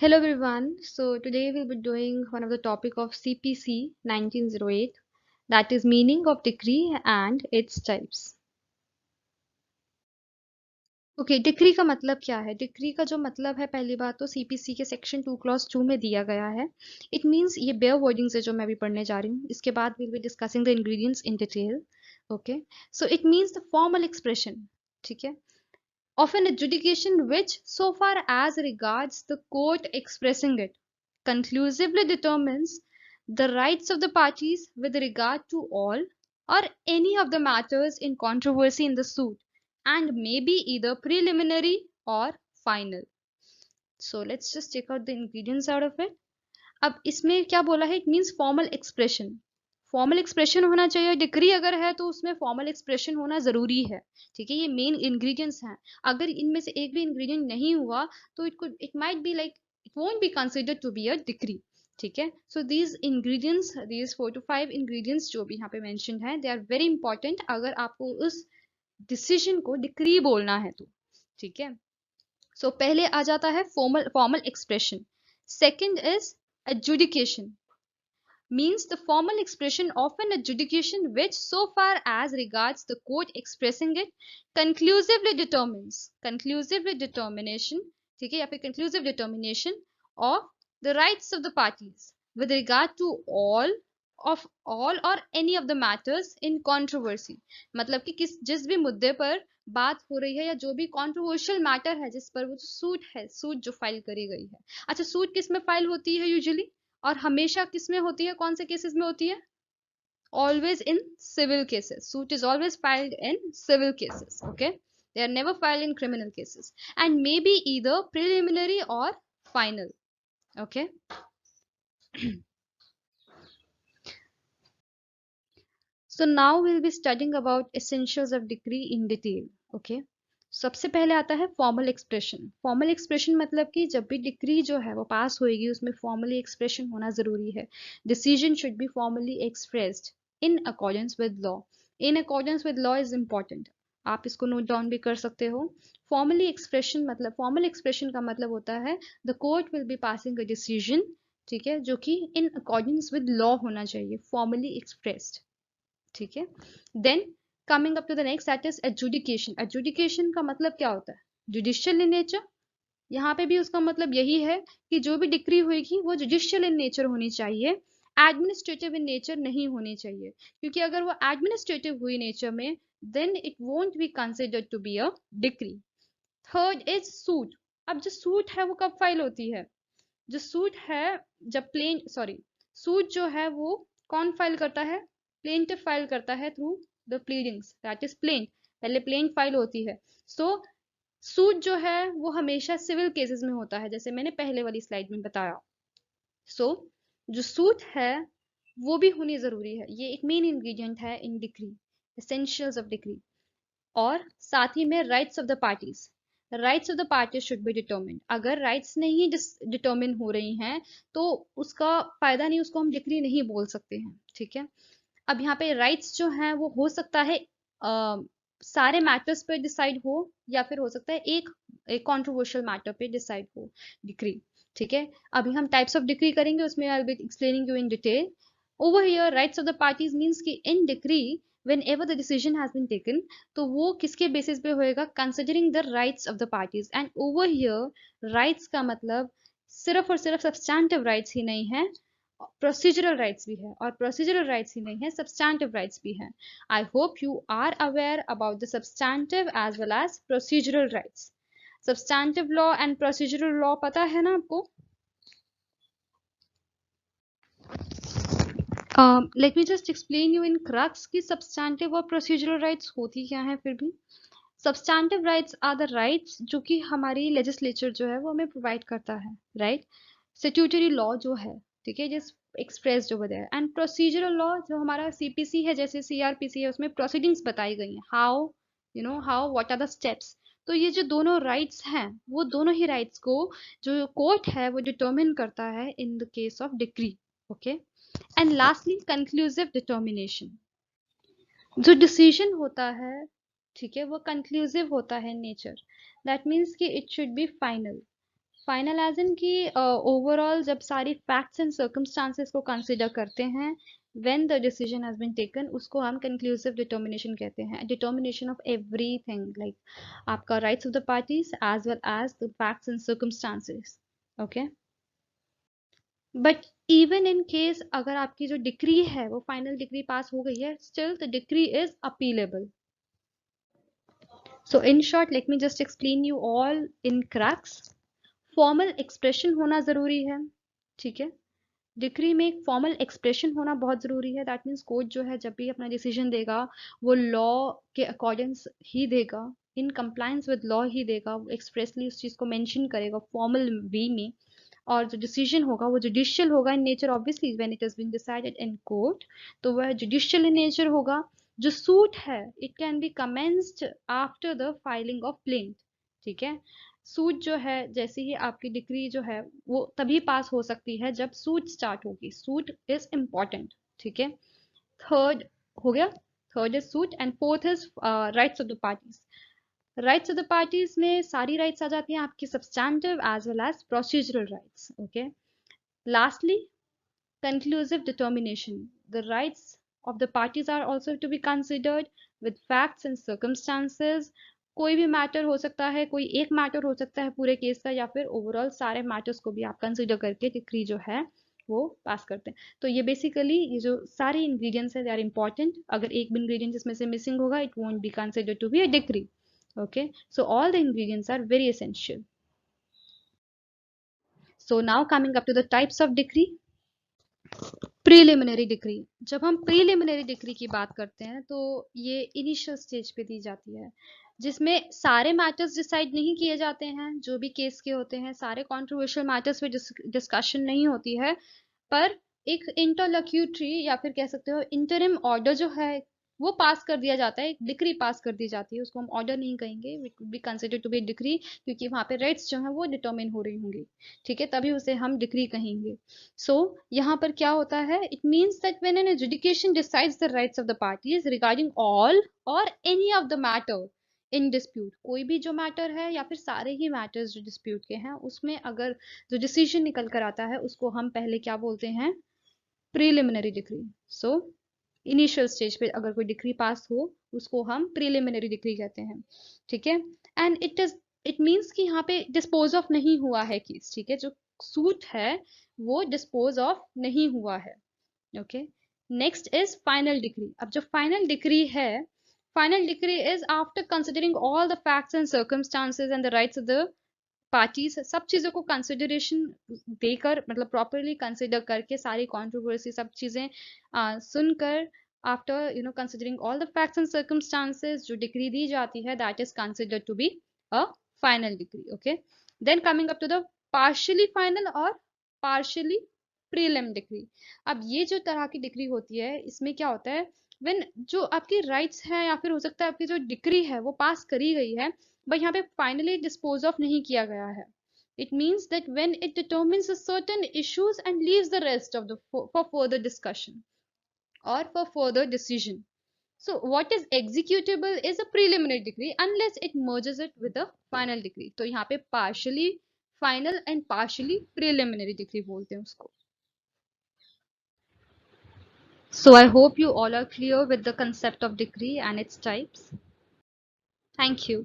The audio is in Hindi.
Hello everyone. So today we'll be doing one of the topic of CPC 1908, that is meaning of decree and its types. Okay, decree का मतलब क्या है? डिक्री का जो मतलब है, पहली बात तो सीपीसी के सेक्शन 2 क्लॉज 2 में दिया गया है. इट मींस ये बेयर वर्डिंग से जो मैं अभी पढ़ने जा रही हूँ, इसके बाद will be discussing the ingredients in detail. Okay, so it means the formal expression. ठीक है, of an adjudication which, so far as regards the court expressing it, conclusively determines the rights of the parties with regard to all or any of the matters in controversy in the suit, and may be either preliminary or final. So let's just check out the ingredients out of it. अब इसमें क्या बोला है? It means formal expression. Formal expression होना चाहिए. डिक्री अगर है तो उसमें फॉर्मल एक्सप्रेशन होना जरूरी है. ठीक है, ये मेन इंग्रेडिएंट्स हैं. अगर इनमें से एक भी इंग्रेडिएंट नहीं हुआ तो it might be like it won't be considered to be a decree. ठीक है, so these ingredients, these 4 to 5 ingredients जो भी यहाँ पे मेंशन्ड हैं, दे आर वेरी इंपॉर्टेंट अगर आपको उस डिसीजन को डिक्री बोलना है तो. ठीक है, सो पहले आ जाता है formal expression. Second is adjudication, means the formal expression of an adjudication which, so far as regards the court expressing it, conclusively determination, ठीक है, या फिर conclusive determination of the rights of the parties with regard to all or any of the matters in controversy. मतलब कि जिस भी मुद्दे पर बात हो रही है या जो भी कंट्रोवर्शियल मैटर है जिस पर वो सूट है, सूट जो फाइल करी गई है. अच्छा, सूट किस में फाइल होती है यूजुअली और हमेशा किस में होती है? कौन से केसेस में होती है? Always in civil cases. Suit is always filed in civil cases. Okay, they are never filed in criminal cases and may be either preliminary or final. Okay. So now we'll be studying about essentials of decree in detail. Okay, सबसे पहले आता है फॉर्मल एक्सप्रेशन. फॉर्मल एक्सप्रेशन मतलब कि जब भी डिक्री जो है वो पास होएगी उसमें फॉर्मली एक्सप्रेशन होना जरूरी है. Decision should be formally expressed in accordance with law. In accordance with law is important. आप इसको नोट डाउन भी कर सकते हो. फॉर्मली एक्सप्रेशन मतलब, फॉर्मल एक्सप्रेशन का मतलब होता है the court will be passing a decision, ठीक है, जो कि इन अकॉर्डेंस विद लॉ होना चाहिए, फॉर्मली एक्सप्रेस्ड. ठीक है, then coming up to the next, that is adjudication. Adjudication का मतलब क्या होता है? Judicial in nature. यहाँ पे भी उसका मतलब यही है कि जो भी डिक्री होगी वो जुडिशियल इन नेचर होनी चाहिए, एडमिनिस्ट्रेटिव इन नेचर नहीं होनी चाहिए, क्योंकि अगर वो एडमिनिस्ट्रेटिव हुई नेचर में then it won't be considered to be a decree. Third is suit. अब जो सूट है वो कब फाइल होती है? जो सूट है, जब सूट जो है वो कौन फाइल करता है? प्लेंटिफ फाइल करता है through the pleadings, that is plaint. पहले प्लेंट फाइल होती है. सो सूट जो है वो हमेशा सिविल केसेस में होता है, जैसे मैंने पहले वाली स्लाइड में बताया. सो जो सूट है वो भी होनी जरूरी है. ये एक मेन इंग्रेडिएंट है इन डिक्री, एसेंशियल्स ऑफ डिक्री. और साथ ही में rights of the parties. Rights of the parties should be determined. अगर राइट्स नहीं डिटर्मिन हो रही हैं तो उसका फायदा नहीं, उसको हम डिक्री नहीं बोल सकते हैं. ठीक है, अब यहाँ पे राइट्स जो हैं वो हो सकता है सारे मैटर्स पे डिसाइड हो, या फिर हो सकता है एक कंट्रोवर्शियल मैटर पे डिसाइड हो डिक्री. ठीक है, अभी हम टाइप्स ऑफ डिक्री करेंगे, उसमें I will be explaining you in detail. Over here rights of the parties means कि इन decree whenever the decision has been taken, तो वो किसके बेसिस पे होएगा? Considering the rights of the parties. And over here rights का मतलब सिर्फ और सिर्फ सब्सटैंटिव राइट्स ही नहीं है, प्रोसीजरल राइट्स भी है, और प्रोसीजरल राइट्स ही नहीं है, सब्सटैंटिव राइट्स भी हैं. I hope you are aware about the substantive as well as procedural rights. Substantive law and procedural law पता है ना आपको? Let me just explain you in crux कि सब्सटैंटिव और प्रोसीजरल राइट्स होती क्या है. फिर भी substantive rights are the rights जो कि हमारी लेजिस्लेचर जो है वो हमें प्रोवाइड करता है, राइट. स्टैट्यूटरी लॉ जो है, ठीक है, जिस एक्सप्रेस जो बताया. एंड प्रोसीजरल लॉ जो हमारा सीपीसी है, जैसे सीआरपीसी है, उसमें प्रोसीडिंग्स बताई गई हैं, how how what are the steps. तो ये जो दोनों राइट्स हैं वो दोनों ही राइट्स को जो कोर्ट है वो डिटर्मिन करता है in the case of decree. Okay, and lastly conclusive determination. जो डिसीजन होता है, ठीक है, वो कंक्लूसिव होता है नेचर. दैट मीन्स कि it should be final. Final as in की ओवरऑल जब सारी फैक्ट्स एंड सर्कमस्टांसेस को कंसिडर करते हैं, when the decision has been taken, उसको हम कंक्लूसिव डिटर्मिनेशन कहते हैं। डिटर्मिनेशन ऑफ एवरीथिंग, लाइक आपका rights of the parties as well as the facts and circumstances. Okay, but even in case अगर आपकी जो डिक्री है वो फाइनल डिक्री पास हो गई है, still the decree is appealable. So in short, late me just explain you all in cracks. Formal expression होना जरूरी है, ठीक है। डिक्री में एक फॉर्मल एक्सप्रेशन होना बहुत जरूरी है। दैट मीन्स कोर्ट जो है जब भी अपना डिसीजन देगा वो लॉ के अकॉर्डिंग्स ही देगा, इन कंप्लायंस विद लॉ ही देगा, वो एक्सप्रेसली उस चीज को मेंशन करेगा फॉर्मल वे में। और जो डिसीजन होगा वो जुडिशियल होगा in nature, obviously when it is being decided in court, तो वह जुडिशियल इन नेचर होगा। जो सूट है it can be commenced after the filing of plaint, ठीक है। सूट जो है, जैसे ही आपकी डिक्री जो है वो तभी पास हो सकती है जब सूट स्टार्ट होगी। सूट इज इम्पॉर्टेंट, ठीक है। थर्ड हो गया, third is suit and fourth is rights of the parties. Rights of the parties में सारी राइट्स आ जाती हैं आपकी, substantive as well as procedural rights. Okay, lastly conclusive determination. The rights of the parties are also to be considered with facts and circumstances. कोई भी मैटर हो सकता है, कोई एक मैटर हो सकता है पूरे केस का, या फिर ओवरऑल सारे मैटर्स को भी आप कंसिडर करके डिक्री जो है वो पास करते हैं। तो ये बेसिकली ये जो सारे इंग्रेडिएंट्स है दे आर इंपॉर्टेंट। अगर एक भी इंग्रेडिएंट इसमें से मिसिंग होगा it won't be consider to be a decree. Okay, so all the ingredients are very essential. So now coming up to the types of decree. Preliminary degree, जब हम प्रीलिमिनरी डिग्री की बात करते हैं तो ये इनिशियल स्टेज पे दी जाती है, जिसमें सारे मैटर्स डिसाइड नहीं किए जाते हैं। जो भी केस के होते हैं सारे कंट्रोवर्शियल मैटर्स पे डिस्कशन नहीं होती है, पर एक इंटरलोक्यूटरी या फिर कह सकते हो इंटरिम ऑर्डर जो है वो पास कर दिया जाता है, एक डिक्री पास कर दी जाती है। उसको हम ऑर्डर नहीं कहेंगे, it would be considered to be decree, क्योंकि वहां पे राइट्स जो है वो डिटरमिन हो रही होंगी, ठीक है, तभी उसे हम डिक्री कहेंगे। सो यहाँ पर क्या होता है, it means that when an education decides the rights of the parties regarding all और any of the matter in dispute, कोई भी जो मैटर है या फिर सारे ही मैटर्स जो डिस्प्यूट के हैं उसमें अगर जो डिसीजन निकल कर आता है उसको हम पहले क्या बोलते हैं, preliminary degree. So initial stage पे अगर कोई डिग्री पास हो उसको हम प्रीलिमिनरी डिग्री कहते हैं, ठीक है। एंड इट मीन्स कि यहाँ पे डिस्पोज ऑफ नहीं हुआ है केस, ठीक है, जो सूट है वो डिस्पोज ऑफ नहीं हुआ है। Okay, next is final decree. अब जो फाइनल डिग्री है, final decree is after considering all the facts and circumstances and the rights of the parties, सब चीजों को कंसिडरेशन देकर, मतलब प्रॉपरली कंसिडर करके सारी कंट्रोवर्सी सब चीजें सुनकर, after considering all the facts and circumstances, जो डिग्री दी जाती है that is considered to be a final degree. Okay, then coming up to the partially final और पार्शियली प्रीलिम डिग्री। अब ये जो तरह की डिग्री होती है इसमें क्या होता है, व्हेन जो आपकी राइट्स है या फिर हो सकता है आपकी जो डिग्री है वो पास करी गई है, बट यहाँ पे फाइनली डिस्पोज ऑफ नहीं किया गया है। It means that when it determines certain issues and leaves the rest of the for further discussion और for further decision. So what is executable is a preliminary decree unless it merges it with a final decree. तो यहाँ पे partially final and partially preliminary decree बोलते हैं उसको। So I hope you all are clear with the concept of decree and its types. Thank you.